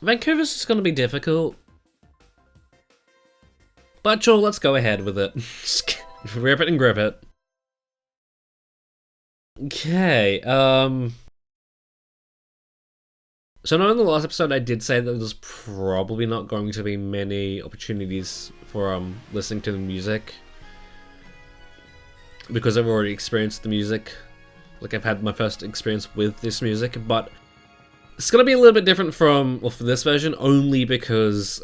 Vancouver's just gonna be difficult. But sure, let's go ahead with it. Rip it and grip it. Okay, so I know in the last episode I did say that there's probably not going to be many opportunities for listening to the music. Because I've already experienced the music. Like, I've had my first experience with this music, but it's gonna be a little bit different from, well, for this version, only because,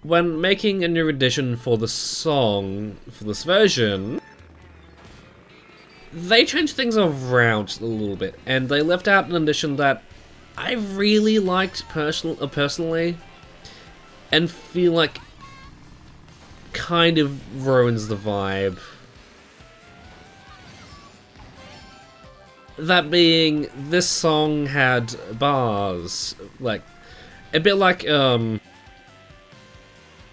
when making a new edition for the song, for this version, they changed things around a little bit, and they left out an addition that I really liked personally, and feel like kind of ruins the vibe. That being, this song had bars, like, a bit like,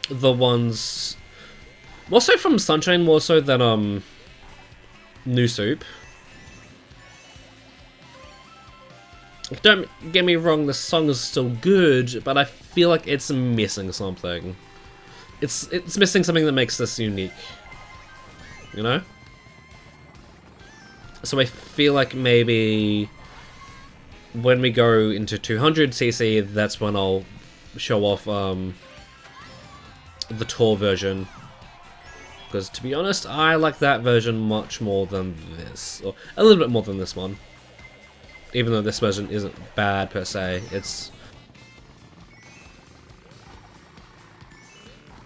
the ones, more so from Sunshine, more so than, New Soup. Don't get me wrong, the song is still good, but I feel like it's missing something. It's missing something that makes this unique, you know? So I feel like maybe when we go into 200cc, that's when I'll show off the tour version. Because to be honest, I like that version much more than this, or a little bit more than this one. Even though this version isn't bad per se, it's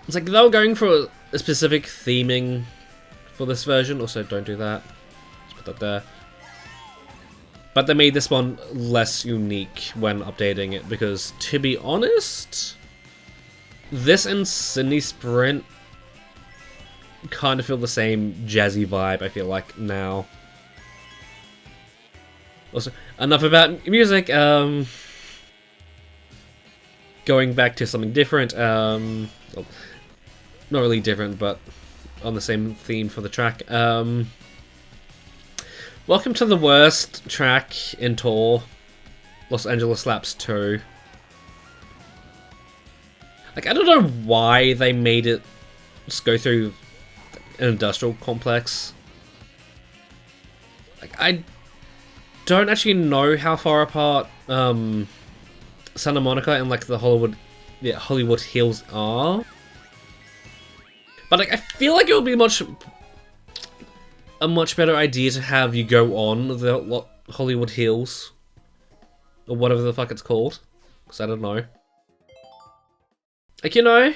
like they were going for a specific theming for this version. Also, don't do that. Let's put that there. But they made this one less unique when updating it, because to be honest, this and Sydney Sprint kind of feel the same jazzy vibe, I feel like, now. Also, enough about music, going back to something different, well, not really different, but on the same theme for the track. Welcome to the worst track in Tour, Los Angeles Laps 2. Like, I don't know why they made it just go through an industrial complex. Like, I don't actually know how far apart Santa Monica and like the Hollywood Hills are. But like, I feel like it would be a much better idea to have you go on the Hollywood Hills, or whatever the fuck it's called, because I don't know. Like, you know,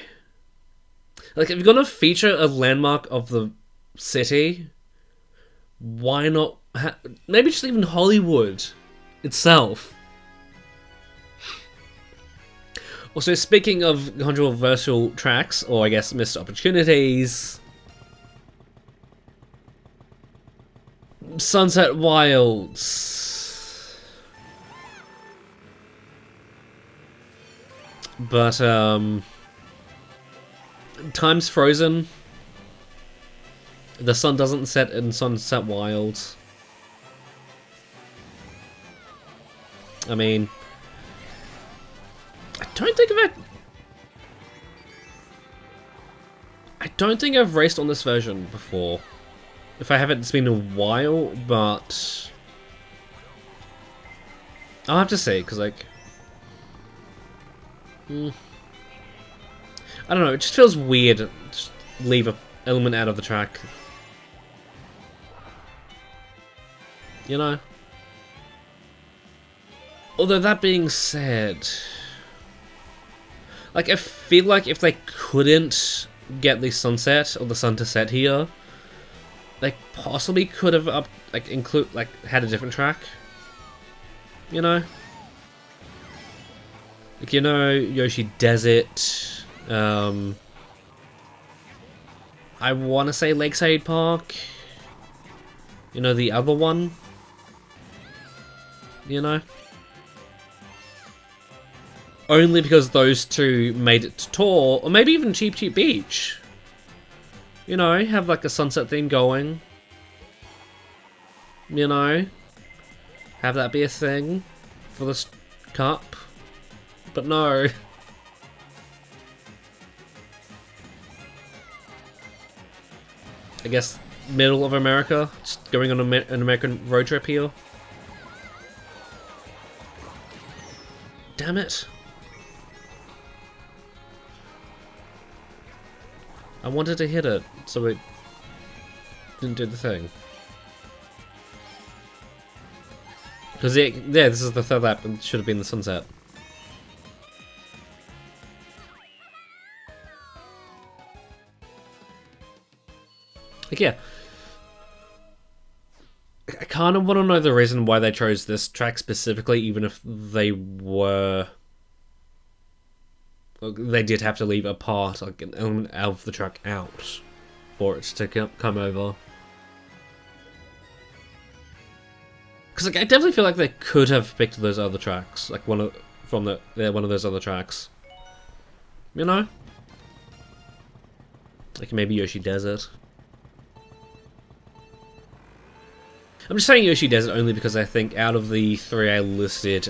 like if you're gonna feature a landmark of the city, why not maybe just even Hollywood itself? Also, speaking of controversial tracks, or I guess missed opportunities, Sunset Wilds. But, time's frozen. The sun doesn't set in Sunset Wilds. I mean, I don't think I've raced on this version before. If I haven't, it's been a while, but I'll have to see, because like, I don't know, it just feels weird to just leave an element out of the track. You know? Although that being said, like, I feel like if they couldn't get the sunset or the sun to set here, they possibly could have had a different track. You know? Like, you know, Yoshi Desert, I want to say Lakeside Park, you know, the other one, you know? Only because those two made it to tour, or maybe even Cheap Cheap Beach. You know, have like a sunset theme going. You know? have that be a thing for this cup. But no. I guess middle of America, just going on an American road trip here. Damn it. I wanted to hit it, so it didn't do the thing. Because yeah, this is the third lap and should have been the sunset. Like, yeah. I kind of want to know the reason why they chose this track specifically, even if they were... They did have to leave a part, like an element of the track out for it to come over. Because like, I definitely feel like they could have picked those other tracks, like one of those other tracks. You know? Like maybe Yoshi Desert. I'm just saying Yoshi Desert only because I think out of the three I listed,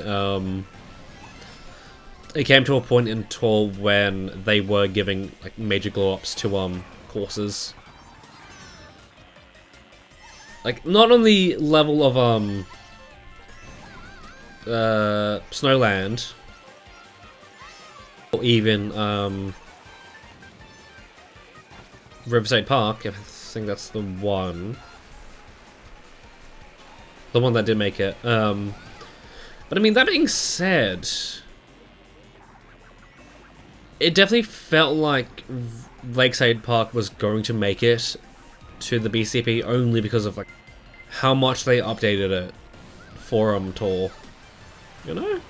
it came to a point in Tour when they were giving like major glow-ups to courses. Like not on the level of Snowland or even Riverside Park. I think that's the one. The one that did make it. But I mean, that being said, it definitely felt like Lakeside Park was going to make it to the BCP only because of like how much they updated it for Tour. You know?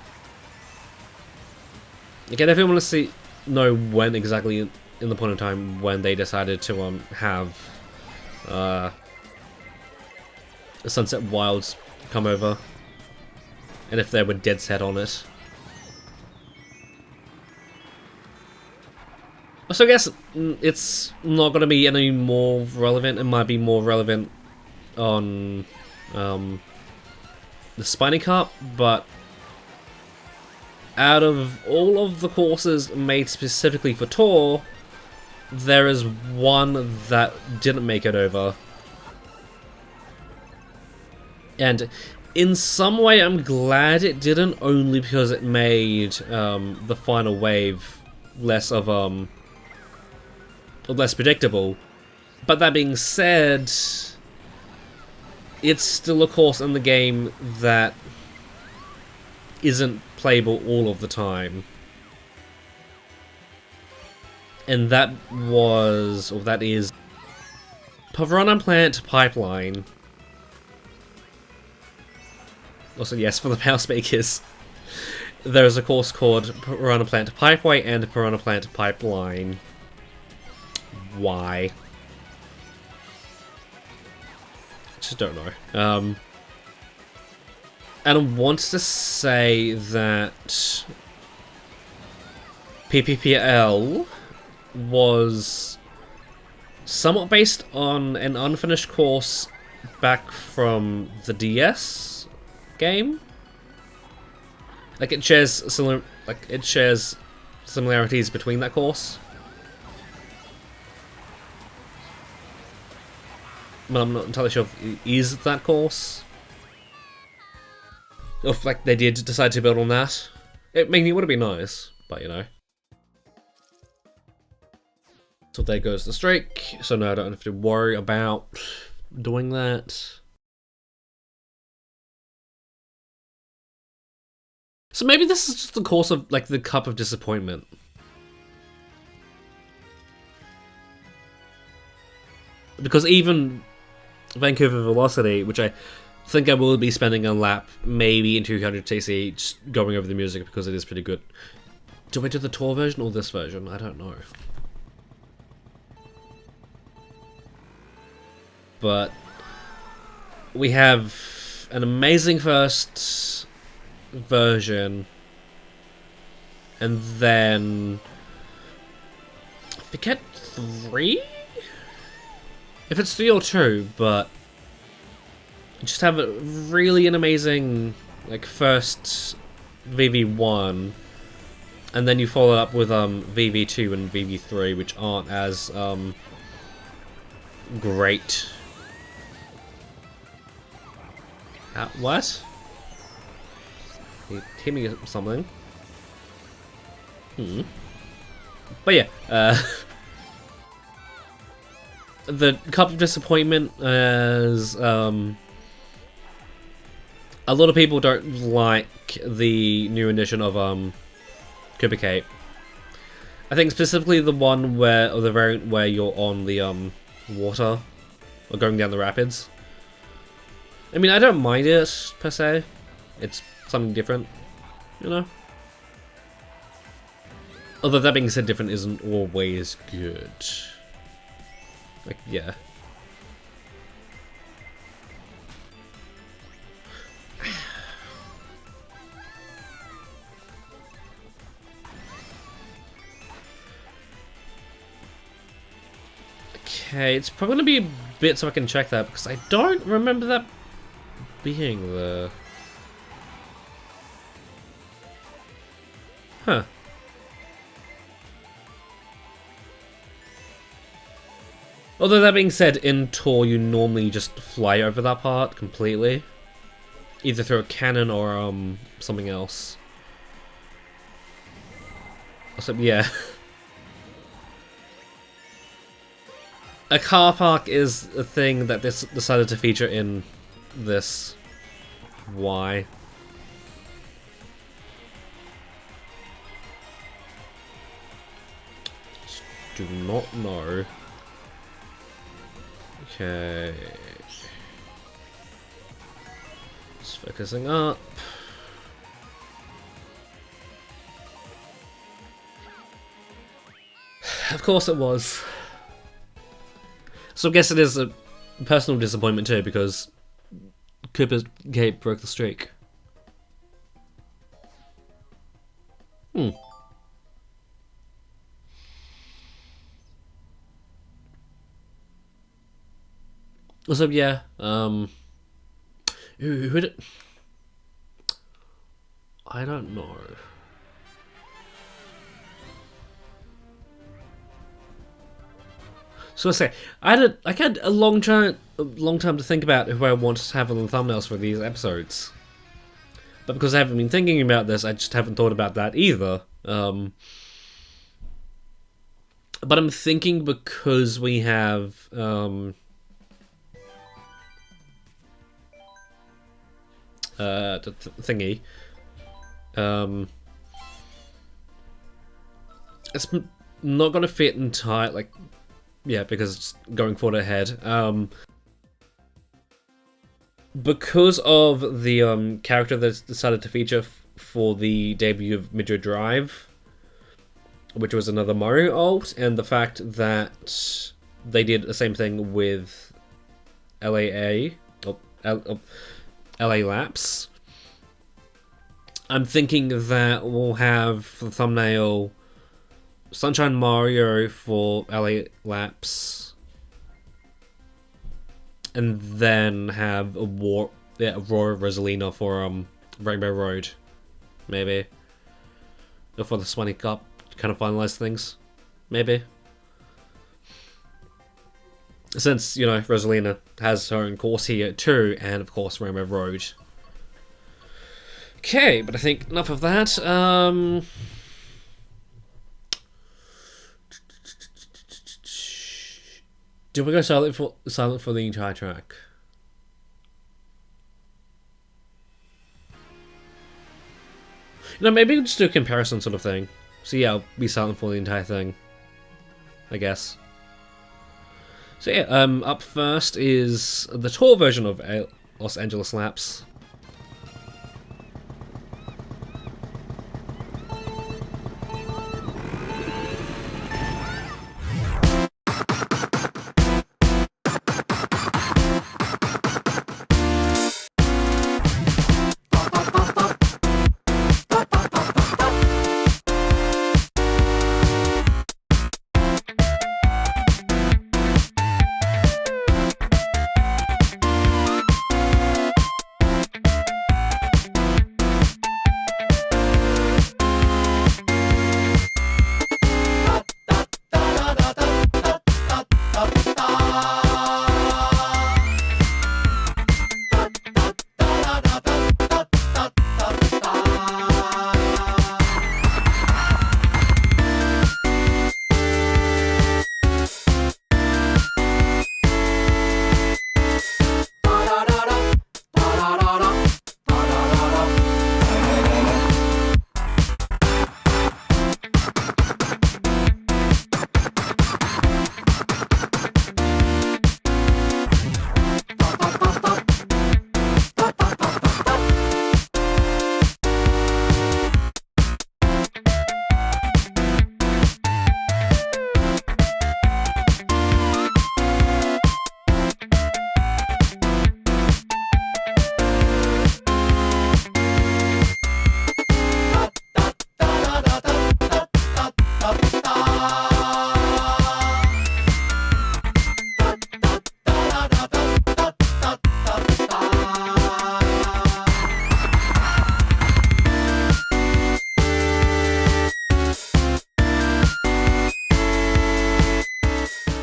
Like, I definitely want to know when exactly in the point of time when they decided to have Sunset Wilds come over, and if they were dead set on it. So I guess it's not going to be any more relevant. It might be more relevant on the Spiny Cup, but out of all of the courses made specifically for Tour, there is one that didn't make it over. And in some way, I'm glad it didn't, only because it made the final wave less predictable. But that being said, it's still a course in the game that isn't playable all of the time. And that is Piranha Plant Pipeline. Also, yes, for the Power Speakers. There is a course called Piranha Plant Pipeway and Piranha Plant Pipeline. Why? Just don't know. And I want to say that PPPL was somewhat based on an unfinished course back from the DS game. Like it shares similarities between that course. But I'm not entirely sure if it is that course. Or if like they did decide to build on that. It would have been nice, but you know. So there goes the streak. So now I don't have to worry about doing that. So maybe this is just the course of like the cup of disappointment. Because even Vancouver Velocity, which I think I will be spending a lap maybe in 200cc just going over the music because it is pretty good. Do I do the Tour version or this version? I don't know. But we have an amazing first version, and then I forget 3? If it's 3 or 2, but just have a really an amazing like first VV1, and then you follow it up with VV2 and VV3, which aren't as great. What? He hit me with something. But yeah, the cup of disappointment is a lot of people don't like the new edition of Cooper Cape. I think specifically the one where, or the variant where you're on the water or going down the rapids. I mean, I don't mind it per se. It's something different, you know. Although that being said, different isn't always good. Like, yeah. Okay, it's probably gonna be a bit so I can check that, because I don't remember that being there. Huh. Although that being said, in Tour you normally just fly over that part completely. Either through a cannon or something else. So, yeah. A car park is a thing that this decided to feature in this. Why? Just do not know. Okay. Just focusing up. Of course it was. So I guess it is a personal disappointment too, because Cooper's Cape broke the streak. So yeah, who did? I don't know. So I say, I had a long time to think about who I wanted to have on the thumbnails for these episodes. But because I haven't been thinking about this, I just haven't thought about that either. But I'm thinking because we have the thingy. It's not gonna fit entire, like, yeah, because it's going forward ahead. Because of the character that's decided to feature for the debut of Midget Drive, which was another Mario alt, and the fact that they did the same thing with LA Laps. I'm thinking that we'll have the thumbnail Sunshine Mario for LA Laps, and then have a Aurora Rosalina for Rainbow Road, maybe, or for the Swanee Cup, kind of finalize things, maybe. Since, you know, Rosalina has her own course here too, and of course Rainbow Road. Okay, but I think enough of that. Do we go silent for the entire track? You know, maybe we'll just do a comparison sort of thing. So yeah, I'll be silent for the entire thing, I guess. So yeah, up first is the tour version of Los Angeles Laps.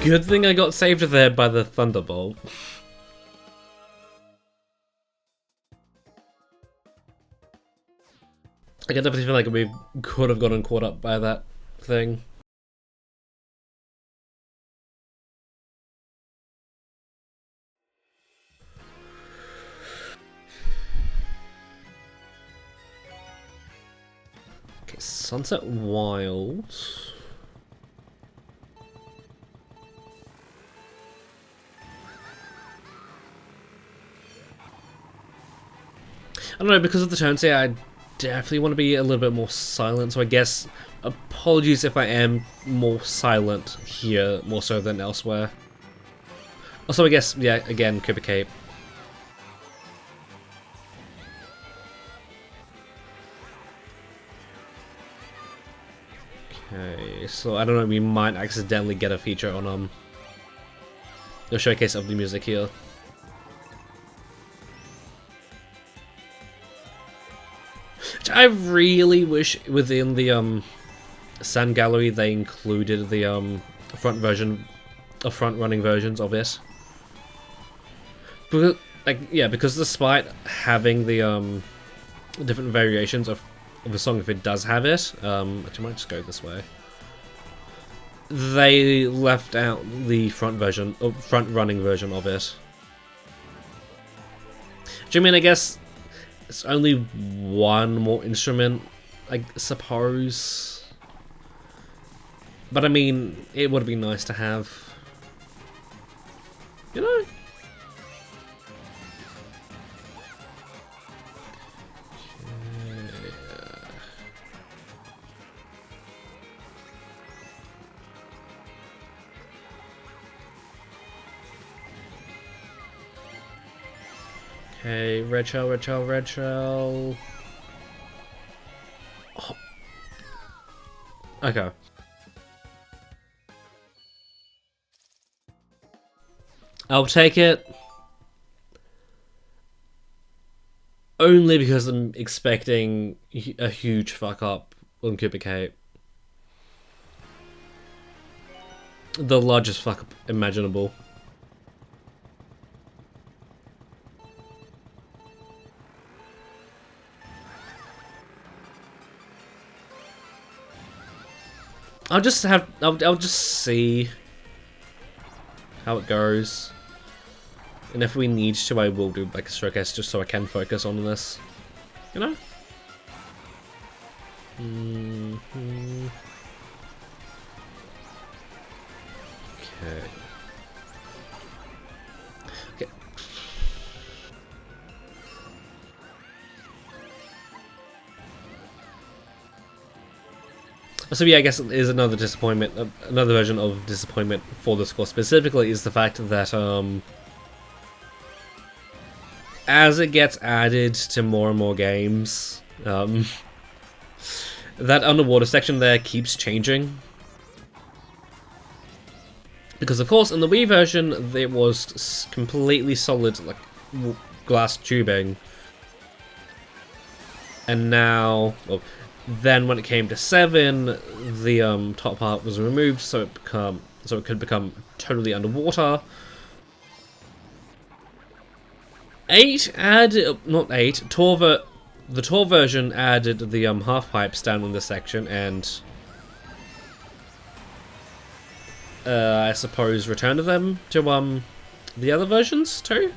Good thing I got saved there by the Thunderbolt. I can definitely feel like we could have gotten caught up by that thing. Okay, Sunset Wilds. I don't know, because of the turns here, I definitely want to be a little bit more silent, so I guess apologies if I am more silent here, more so than elsewhere. Also, I guess, yeah, again, Cooper Cape. Okay, so I don't know, we might accidentally get a feature on the showcase of the music here. Which I really wish within the Sand Gallery they included the front running versions of it. Because, like, yeah, because despite having the different variations of the song, if it does have it, which I might just go this way, they left out the front running version of it. Do you mean, I guess it's only one more instrument, I suppose. But I mean, it would be nice to have, you know? Okay, red shell, red shell, red shell. Oh. Okay. I'll take it. Only because I'm expecting a huge fuck up on Cooper Cape. The largest fuck up imaginable. I'll just see how it goes. And if we need to, I will do like a showcase just so I can focus on this. You know? Okay. Okay. So yeah, I guess it is another disappointment, another version of disappointment for the score specifically is the fact that as it gets added to more and more games, that underwater section there keeps changing. Because of course in the Wii version it was completely solid, like glass tubing, and now, well, then when it came to 7, the top part was removed, so it could become totally underwater. 8 added, not 8, the Tour version added the half pipes down in this section, and I suppose returned them to the other versions too,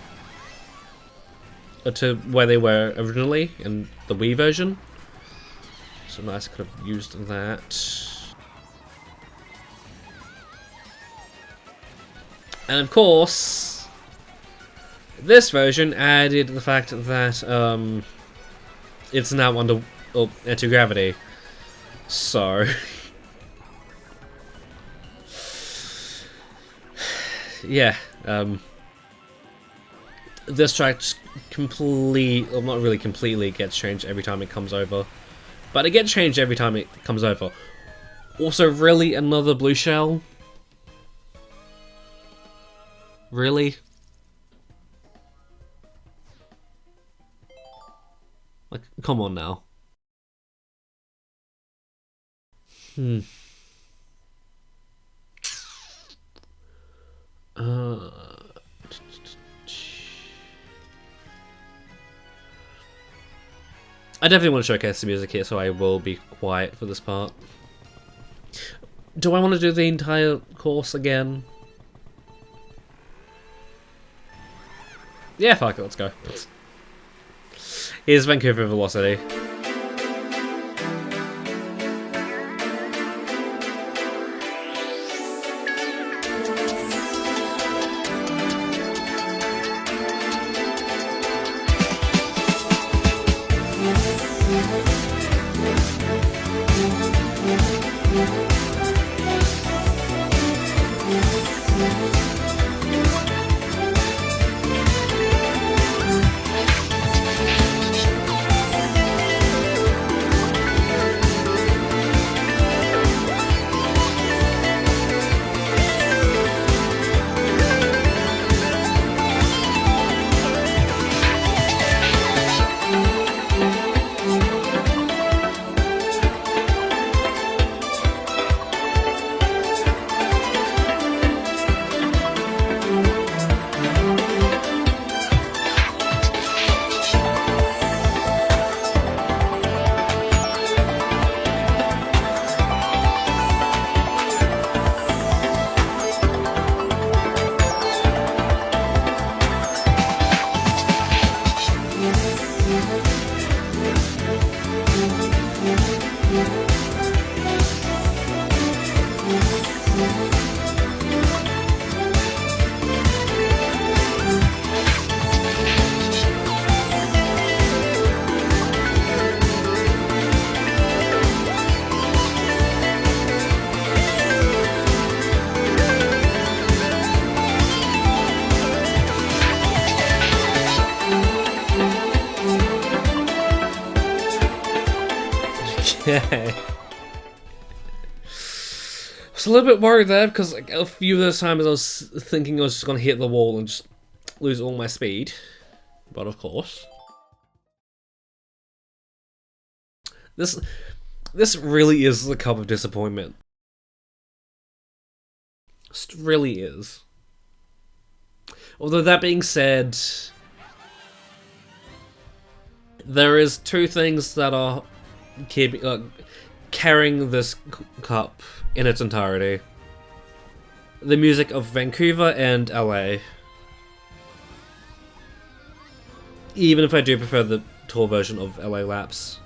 or to where they were originally in the Wii version. So nice, could have used that. And of course, this version added the fact that it's now under anti-gravity. So yeah, this track not really completely gets changed every time it comes over. But it gets changed every time it comes over. Also, really? Another blue shell? Really? Like, come on now. I definitely want to showcase the music here, so I will be quiet for this part. Do I want to do the entire course again? Yeah, fuck it, let's go. Here's Vancouver Velocity. Okay. I was a little bit worried there because like, a few of those times I was thinking I was just going to hit the wall and just lose all my speed. But of course. This really is the cup of disappointment. It really is. Although that being said, there is two things that are carrying this cup in its entirety. The music of Vancouver and LA. Even if I do prefer the tour version of LA Laps.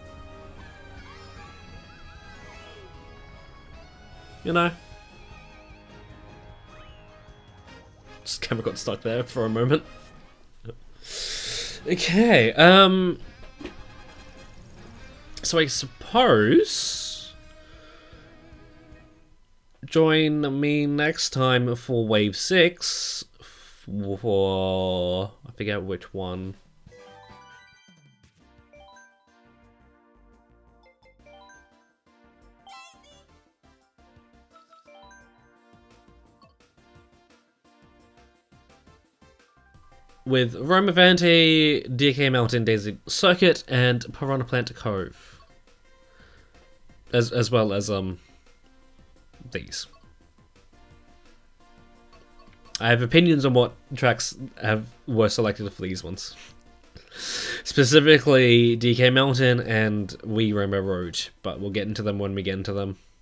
You know? Just camera got stuck there for a moment. Okay, so I suppose join me next time for Wave 6 for I forget which one. With Rome Avante, DK Mountain Daisy Circuit, and Piranha Plant Cove. As well as these. I have opinions on what tracks were selected for these ones. Specifically DK Mountain and Wii Rainbow Road, but we'll get into them when we get into them.